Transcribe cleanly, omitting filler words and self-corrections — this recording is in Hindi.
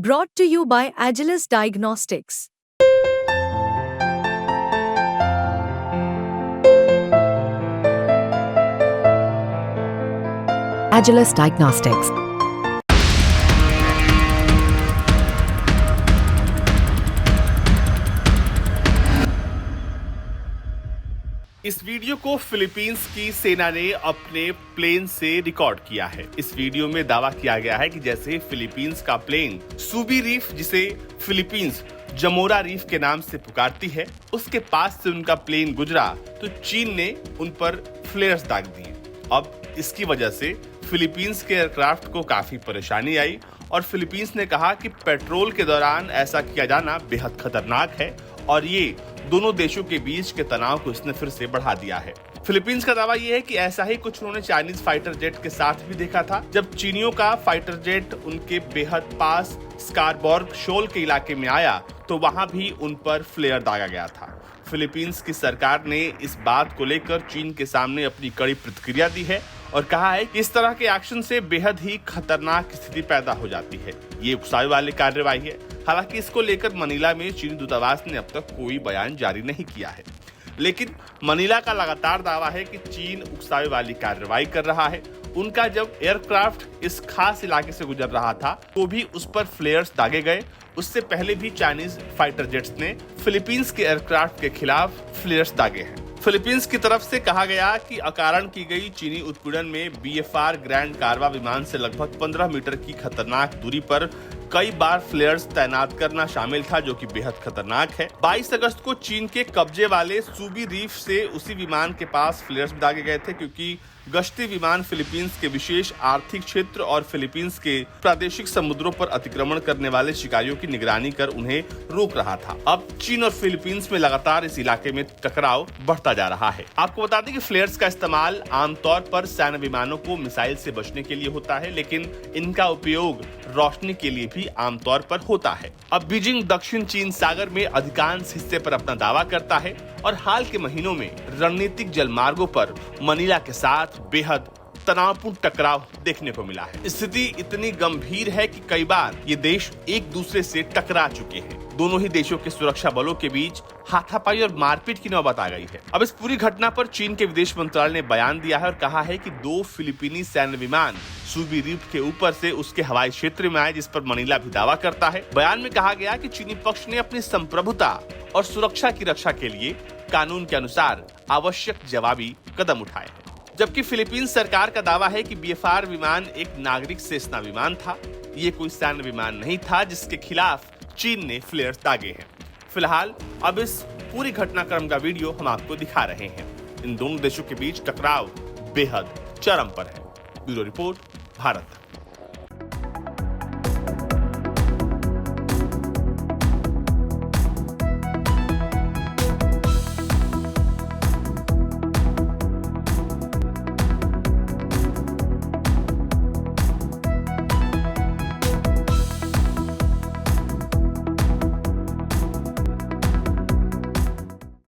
Brought to you by Agilus Diagnostics. Agilus Diagnostics. इस वीडियो को फिलीपींस की सेना ने अपने प्लेन से रिकॉर्ड किया है। इस वीडियो में दावा किया गया है कि जैसे फिलीपींस का प्लेन सुबी रीफ, जिसे फिलीपींस जमोरा रीफ के नाम से पुकारती है, उसके पास से उनका प्लेन गुजरा तो चीन ने उन पर फ्लेयर्स दाग दिए। अब इसकी वजह से फिलीपींस के एयरक्राफ्ट को काफी परेशानी आई और फिलीपींस ने कहा कि पेट्रोल के दौरान ऐसा किया जाना बेहद खतरनाक है और ये दोनों देशों के बीच के तनाव को इसने फिर से बढ़ा दिया है। फिलीपींस का दावा यह है कि ऐसा ही कुछ उन्होंने चाइनीज फाइटर जेट के साथ भी देखा था, जब चीनियों का फाइटर जेट उनके बेहद पास स्कारबोर्ग शोल के इलाके में आया तो वहां भी उन पर फ्लेयर दागा गया था। फिलीपींस की सरकार ने इस बात को लेकर चीन के सामने अपनी कड़ी प्रतिक्रिया दी है और कहा है कि इस तरह के एक्शन से बेहद ही खतरनाक स्थिति पैदा हो जाती है। ये उकसावे वाली कार्रवाई है। हालांकि इसको लेकर मनीला में चीनी दूतावास ने अब तक कोई बयान जारी नहीं किया है, लेकिन मनीला का लगातार दावा है कि चीन उकसावे वाली कार्रवाई कर रहा है। उनका जब एयरक्राफ्ट इस खास इलाके से गुजर रहा था तो भी उस पर फ्लेयर्स दागे गए। उससे पहले भी चाइनीज फाइटर जेट्स ने फिलीपींस के एयरक्राफ्ट के खिलाफ फ्लेयर्स दागे हैं। फिलीपींस की तरफ से कहा गया कि अकारण की गई चीनी उत्पीड़न में बीएफआर ग्रैंड कारवा विमान से लगभग 15 मीटर की खतरनाक दूरी पर कई बार फ्लेयर्स तैनात करना शामिल था, जो कि बेहद खतरनाक है। 22 अगस्त को चीन के कब्जे वाले सुबी रीफ से उसी विमान के पास फ्लेयर्स दागे गए थे, क्योंकि गश्ती विमान फिलीपींस के विशेष आर्थिक क्षेत्र और फिलीपींस के प्रादेशिक समुद्रों पर अतिक्रमण करने वाले शिकारियों की निगरानी कर उन्हें रोक रहा था। अब चीन और फिलीपींस में लगातार इस इलाके में टकराव बढ़ता जा रहा है। आपको बता दें कि फ्लेयर्स का इस्तेमाल आमतौर पर सैन्य विमानों को मिसाइल से बचने के लिए होता है, लेकिन इनका उपयोग रोशनी के लिए भी आमतौर पर होता है। अब बीजिंग दक्षिण चीन सागर में अधिकांश हिस्से पर अपना दावा करता है और हाल के महीनों में रणनीतिक जलमार्गों पर मनीला के साथ बेहद तनावपूर्ण टकराव देखने को मिला है। स्थिति इतनी गंभीर है कि कई बार ये देश एक दूसरे से टकरा चुके हैं। दोनों ही देशों के सुरक्षा बलों के बीच हाथापाई और मारपीट की नौबत आ गई है। अब इस पूरी घटना पर चीन के विदेश मंत्रालय ने बयान दिया है और कहा है कि 2 फिलीपीनी सैन्य विमान सुबी रीफ के ऊपर से उसके हवाई क्षेत्र में आए, जिस पर मनीला भी दावा करता है। बयान में कहा गया कि चीनी पक्ष ने अपनी संप्रभुता और सुरक्षा की रक्षा के लिए कानून के अनुसार आवश्यक जवाबी कदम उठाए हैं, जबकि फिलीपींस सरकार का दावा है कि बीएफआर विमान एक नागरिक सेना विमान था। ये कोई सैन्य विमान नहीं था जिसके खिलाफ चीन ने फ्लेयर्स दागे हैं। फिलहाल अब इस पूरी घटनाक्रम का वीडियो हम आपको दिखा रहे हैं। इन दोनों देशों के बीच टकराव बेहद चरम पर है। Bureau report, Bharat.